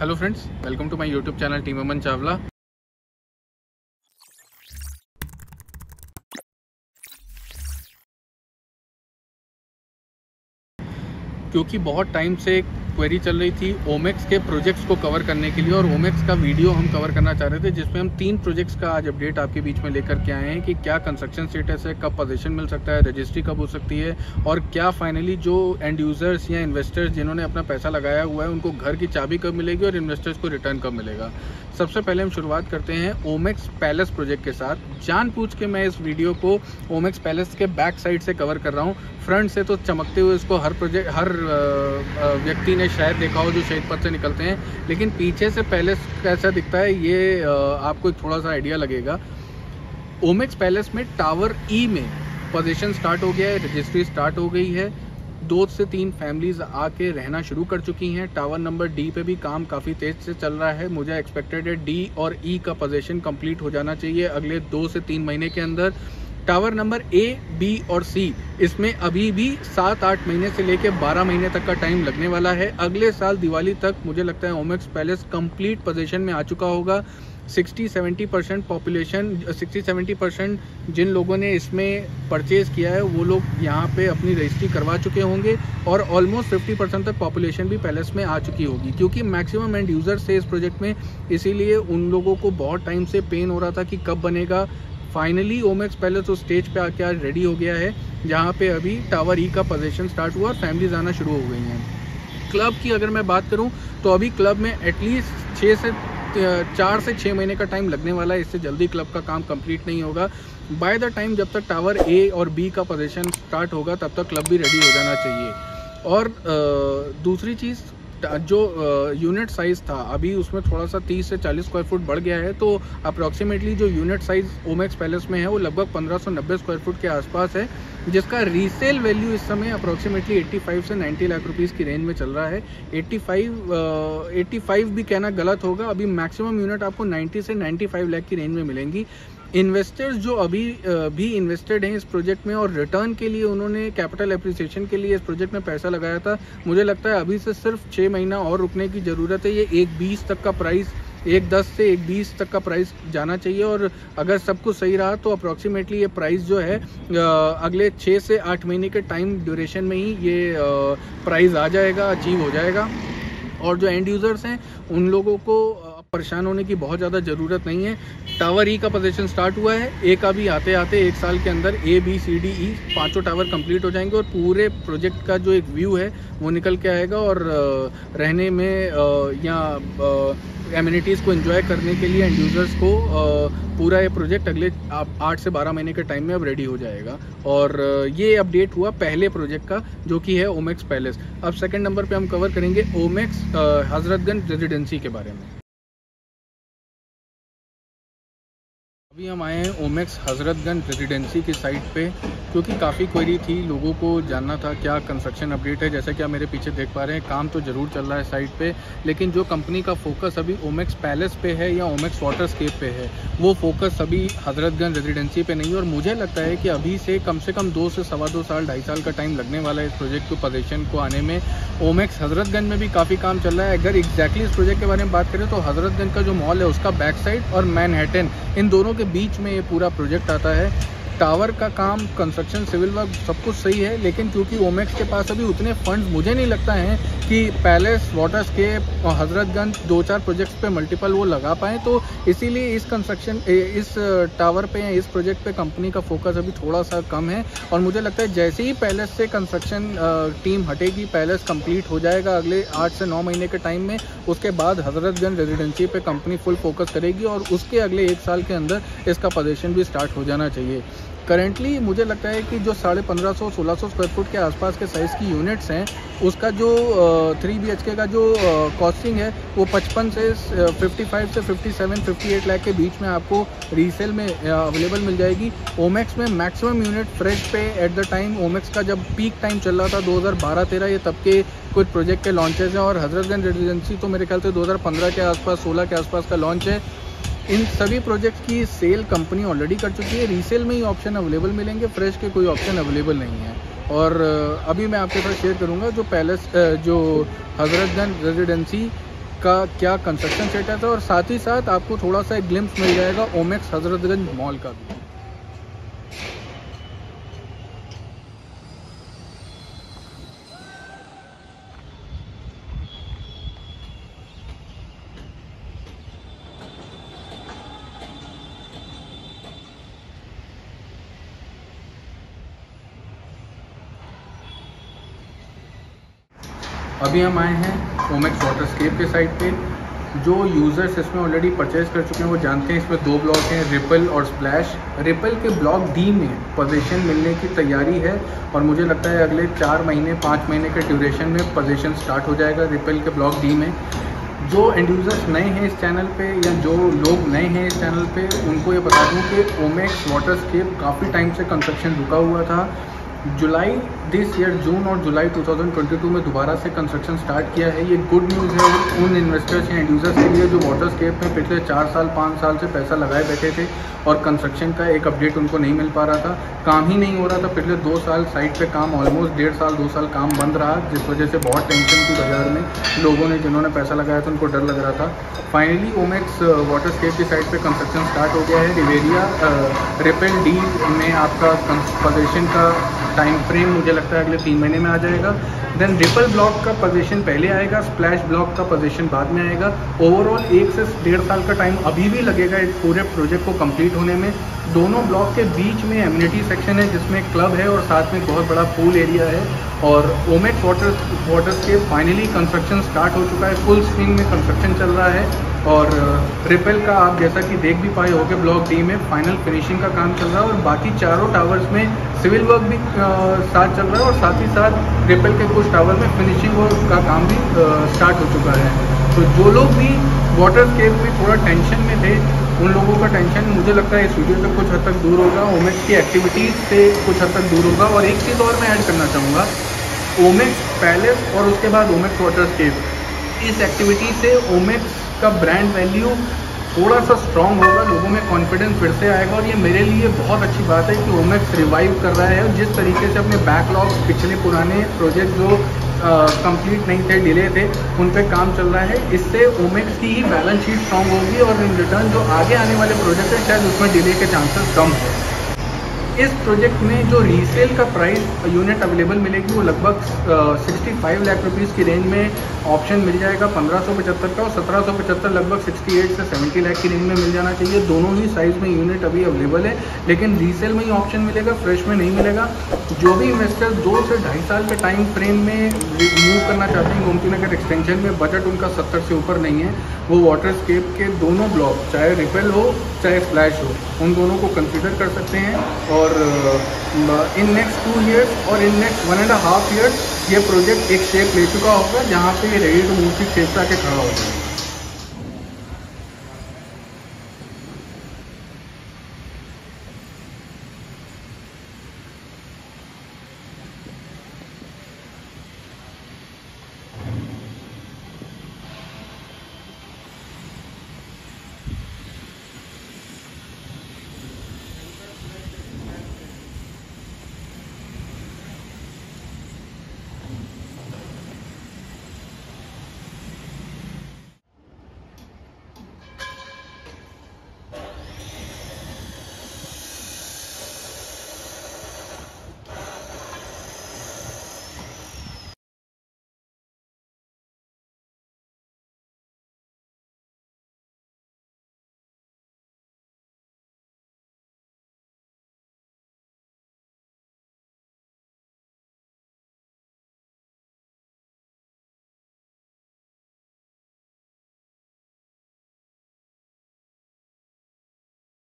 Hello friends, welcome to my YouTube channel team Aman Chawla. क्योंकि बहुत time से क्वेरी चल रही थी ओमेक्स के प्रोजेक्ट्स को कवर करने के लिए और ओमेक्स का वीडियो हम कवर करना चाह रहे थे, जिसमें हम 3 प्रोजेक्ट्स का आज अपडेट आपके बीच में लेकर के आए हैं कि क्या कंस्ट्रक्शन स्टेटस है, कब पोजीशन मिल सकता है, रजिस्ट्री कब हो सकती है और क्या फाइनली जो एंड यूज़र्स या इन्वेस्टर्स जिन्होंने अपना पैसा लगाया हुआ है उनको घर की चाबी कब मिलेगी और इन्वेस्टर्स को रिटर्न कब मिलेगा। सबसे पहले हम शुरुआत करते हैं ओमेक्स पैलेस प्रोजेक्ट के साथ। जानबूझ के मैं इस वीडियो को ओमेक्स पैलेस के बैक साइड से कवर कर रहा हूँ। फ्रंट से तो चमकते हुए इसको हर व्यक्ति ने शायद देखा हो जो शहीद पथ से निकलते हैं, लेकिन पीछे से पैलेस कैसा दिखता है ये आपको एक थोड़ा सा आइडिया लगेगा। ओमेक्स पैलेस में टावर ई में पोजीशन स्टार्ट हो गया है, रजिस्ट्री स्टार्ट हो गई है। 2 से 3 फैमिलीज आके रहना शुरू कर चुकी हैं। टावर नंबर डी पे भी काम काफ़ी तेज से चल रहा है। मुझे एक्सपेक्टेड है डी और ई का पोजीशन कंप्लीट हो जाना चाहिए अगले 2 से 3 महीने के अंदर। टावर नंबर ए, बी और सी इसमें अभी भी 7-8 महीने से लेकर 12 महीने तक का टाइम लगने वाला है। अगले साल दिवाली तक मुझे लगता है ओमेक्स पैलेस कंप्लीट पोजीशन में आ चुका होगा। 60-70% पॉपुलेशन, 60-70% जिन लोगों ने इसमें परचेज किया है वो लोग यहाँ पे अपनी रजिस्ट्री करवा चुके होंगे और ऑलमोस्ट 50% तक पॉपुलेशन भी पैलेस में आ चुकी होगी, क्योंकि मैक्सिमम एंड यूज़र्स थे इस प्रोजेक्ट में। इसीलिए उन लोगों को बहुत टाइम से पेन हो रहा था कि कब बनेगा। फाइनली ओमेक्स पैलेस उस स्टेज पे आके आज रेडी हो गया है, जहाँ पे अभी टावर ई का पोजीशन स्टार्ट हुआ और फैमिलीज आना शुरू हो गई हैं। क्लब की अगर मैं बात करूँ तो अभी क्लब में एटलीस्ट 4 से 6 महीने का टाइम लगने वाला है। इससे जल्दी क्लब का काम कंप्लीट नहीं होगा। बाय द टाइम जब तक टावर ए और बी का पोजीशन स्टार्ट होगा तब तक क्लब भी रेडी हो जाना चाहिए। और दूसरी चीज़, जो यूनिट साइज़ था अभी उसमें थोड़ा सा 30 से 40 स्क्वायर फुट बढ़ गया है, तो अप्रॉक्सीमेटली जो यूनिट साइज़ ओमेक्स पैलेस में है वो लगभग 1590 स्क्वायर फुट के आसपास है, जिसका रीसेल वैल्यू इस समय अप्रॉक्सीमेटली 85 से 90 लाख रुपीज़ की रेंज में चल रहा है। 85 भी कहना गलत होगा। अभी मैक्सिमम यूनिट आपको 90 से 95 लाख की रेंज में मिलेंगी। इन्वेस्टर्स जो अभी भी इन्वेस्टेड हैं इस प्रोजेक्ट में और रिटर्न के लिए उन्होंने कैपिटल एप्रिसिएशन के लिए इस प्रोजेक्ट में पैसा लगाया था, मुझे लगता है अभी से सिर्फ 6 महीना और रुकने की ज़रूरत है। ये 1.20 तक का प्राइस, 1.10 से 1.20 तक का प्राइस जाना चाहिए और अगर सब कुछ सही रहा तो अप्रॉक्सीमेटली ये प्राइस जो है अगले 6 से 8 महीने के टाइम ड्यूरेशन में ही ये प्राइस आ जाएगा, अचीव हो जाएगा। और जो एंड यूज़र्स हैं उन लोगों को परेशान होने की बहुत ज़्यादा ज़रूरत नहीं है। टावर ई का पोजीशन स्टार्ट हुआ है। ए का भी आते आते 1 साल के अंदर ए, बी, सी, डी, ई 5 टावर कंप्लीट हो जाएंगे और पूरे प्रोजेक्ट का जो एक व्यू है वो निकल के आएगा और रहने में या एमिनिटीज़ को एंजॉय करने के लिए एंड यूज़र्स को पूरा ये प्रोजेक्ट अगले 8 से 12 महीने के टाइम में अब रेडी हो जाएगा। और ये अपडेट हुआ पहले प्रोजेक्ट का, जो कि है ओमेक्स पैलेस। अब सेकंड नंबर पे हम कवर करेंगे ओमेक्स हजरतगंज रेजिडेंसी के बारे में। अभी हम आए हैं ओमेक्स हजरतगंज रेजिडेंसी की साइट पे, क्योंकि काफ़ी क्वेरी थी, लोगों को जानना था क्या कंस्ट्रक्शन अपडेट है। जैसा कि आप मेरे पीछे देख पा रहे हैं काम तो ज़रूर चल रहा है साइट पे, लेकिन जो कंपनी का फोकस अभी ओमेक्स पैलेस पे है या ओमेक्स वाटरस्केप पे है, वो फोकस अभी हजरतगंज रेजिडेंसी पे नहीं है। और मुझे लगता है कि अभी से कम 2 से सवा 2 साल, 2.5 साल का टाइम लगने वाला है इस प्रोजेक्ट को पोजीशन को आने में। ओमेक्स हजरतगंज में भी काफ़ी काम चल रहा है। अगर एग्जैक्टली इस प्रोजेक्ट के बारे में बात करें तो हजरतगंज का जो मॉल है उसका बैक साइड और मैनहट्टन, इन दोनों के बीच में ये पूरा प्रोजेक्ट आता है। टावर का काम, कंस्ट्रक्शन, सिविल वर्क सब कुछ सही है, लेकिन क्योंकि ओमेक्स के पास अभी उतने फंड्स मुझे नहीं लगता हैं कि पैलेस, वाटरस्केप और हजरतगंज 2-4 प्रोजेक्ट्स पे मल्टीपल वो लगा पाएँ, तो इसीलिए इस टावर पे या इस प्रोजेक्ट पे कंपनी का फोकस अभी थोड़ा सा कम है। और मुझे लगता है जैसे ही पैलेस से कंस्ट्रक्शन टीम हटेगी, पैलेस कंप्लीट हो जाएगा अगले 8 से 9 महीने के टाइम में, उसके बाद हजरतगंज रेजिडेंसी पे कंपनी फुल फोकस करेगी और उसके अगले 1 साल के अंदर इसका पोजीशन भी स्टार्ट हो जाना चाहिए। करेंटली मुझे लगता है कि जो 1550-1600 स्क्वायर फुट के आसपास के साइज़ की यूनिट्स हैं, उसका जो 3 BHK का जो कॉस्टिंग है वो 55 से 55 से 57-58 लाख के बीच में आपको रीसेल में अवेलेबल मिल जाएगी। ओमेक्स में मैक्सिमम यूनिट फ्रेश पे एट द टाइम, ओमेक्स का जब पीक टाइम चल रहा था 2012-13, ये तब के कुछ प्रोजेक्ट के लॉन्चेस हैं। और हजरतगंज रेजिडेंसी तो मेरे ख्याल से 2015 के आसपास, 16 के आसपास का लॉन्च है। इन सभी प्रोजेक्ट्स की सेल कंपनी ऑलरेडी कर चुकी है। रीसेल में ही ऑप्शन अवेलेबल मिलेंगे, फ्रेश के कोई ऑप्शन अवेलेबल नहीं है। और अभी मैं आपके साथ शेयर करूंगा जो पैलेस, जो हजरतगंज रेजिडेंसी का क्या कंस्ट्रक्शन स्टेटस है, और साथ ही साथ आपको थोड़ा सा एक ग्लिम्स मिल जाएगा ओमेक्स हजरतगंज मॉल का भी। अभी हम आए हैं ओमेक्स वाटरस्केप के साइट पे। जो यूज़र्स इसमें ऑलरेडी परचेज़ कर चुके हैं वो जानते हैं इसमें 2 ब्लॉक हैं, रिपल और स्प्लैश। रिपल के ब्लॉक डी में पोजीशन मिलने की तैयारी है और मुझे लगता है अगले 4 महीने 5 महीने के ड्यूरेशन में पोजीशन स्टार्ट हो जाएगा रिपल के ब्लॉक डी में। जो एंड यूज़र्स नए हैं इस चैनल पे या जो लोग नए हैं इस चैनल पे, उनको ये बता दूँ कि ओमेक्स वाटरस्केप काफ़ी टाइम से कंस्ट्रक्शन रुका हुआ था। जुलाई दिस ईयर, जून और जुलाई 2022 में दोबारा से कंस्ट्रक्शन स्टार्ट किया है। ये गुड न्यूज़ है उन इन्वेस्टर्स या यूज़र्स के लिए जो वाटरस्केप में पिछले 4 साल 5 साल से पैसा लगाए बैठे थे और कंस्ट्रक्शन का एक अपडेट उनको नहीं मिल पा रहा था, काम ही नहीं हो रहा था। पिछले 2 साल साइट पे काम ऑलमोस्ट 1.5 साल 2 साल काम बंद रहा, जिस वजह से बहुत टेंशन थी बाज़ार में। लोगों ने जिन्होंने पैसा लगाया था उनको डर लग रहा था। फाइनली ओमेक्स वाटरस्केप की साइट पे कंस्ट्रक्शन स्टार्ट हो गया है। रिवेरिया रिपल डी में आपका पोजीशन का टाइम फ्रेम मुझे लगता है अगले 3 महीने में आ जाएगा। देन रिपल ब्लॉक का पोजीशन पहले आएगा, स्प्लैश ब्लॉक का पोजीशन बाद में आएगा। ओवरऑल 1 से 1.5 साल का टाइम अभी भी लगेगा इस पूरे प्रोजेक्ट को कंप्लीट होने में। दोनों ब्लॉक के बीच में एमिनिटी सेक्शन है जिसमें क्लब है और साथ में बहुत बड़ा पूल एरिया है। और ओमेक्स वाटरस्केप फाइनली कंस्ट्रक्शन स्टार्ट हो चुका है, फुल स्विंग में कंस्ट्रक्शन चल रहा है। और रिपल का आप जैसा कि देख भी पाए होगे ब्लॉक डी में फाइनल फिनिशिंग का काम चल रहा है और बाकी चारों टावर्स में सिविल वर्क भी साथ चल रहा है और साथ ही साथ रिपल के कुछ टावर में फिनिशिंग वर्क का काम भी स्टार्ट हो चुका है। तो जो लोग भी वाटरस्केप में थोड़ा टेंशन में थे उन लोगों का टेंशन मुझे लगता है इस वीडियो से कुछ हद तक दूर होगा, ओमेक्स की एक्टिविटीज़ से कुछ हद तक दूर होगा। और एक चीज़ और मैं ऐड करना चाहूँगा, ओमेक्स पैलेस और उसके बाद ओमेक्स वाटरस्केप, इस एक्टिविटी से ओमेक्स का ब्रांड वैल्यू थोड़ा सा स्ट्रॉन्ग होगा, लोगों में कॉन्फिडेंस फिर से आएगा। और ये मेरे लिए बहुत अच्छी बात है कि ओमेक्स रिवाइव कर रहा है। जिस तरीके से अपने बैकलॉग पिछले पुराने प्रोजेक्ट जो कंप्लीट नहीं थे, डिले थे, उन पे काम चल रहा है, इससे ओमेक्स की ही बैलेंस शीट स्ट्रॉन्ग होगी और इन रिटर्न जो आगे आने वाले प्रोजेक्ट हैं शायद उसमें डिले के चांसेस कम है। इस प्रोजेक्ट में जो रीसेल का प्राइस यूनिट अवेलेबल मिलेगी वो लगभग 65 लाख रुपीज़ की रेंज में ऑप्शन मिल जाएगा 1575 का, और 1775 लगभग 68 से 70 लाख की रेंज में मिल जाना चाहिए। दोनों ही साइज़ में यूनिट अभी अवेलेबल है, लेकिन रीसेल में ही ऑप्शन मिलेगा, फ्रेश में नहीं मिलेगा। जो भी इन्वेस्टर 2 से 2.5 साल के टाइम फ्रेम में मूव करना चाहते हैं गोमती नगर एक्सटेंशन में, बजट उनका 70 से ऊपर नहीं है, वो वाटरस्केप के दोनों ब्लॉक चाहे रिपल हो चाहे स्प्लैश हो, उन दोनों को कंसिडर कर सकते हैं। और इन नेक्स्ट 2 ईयर्स और इन नेक्स्ट 1.5 ईयर्स ये प्रोजेक्ट एक शेप ले चुका होगा जहाँ पे रेडी टू मूव की शेप से आके खड़ा होगा।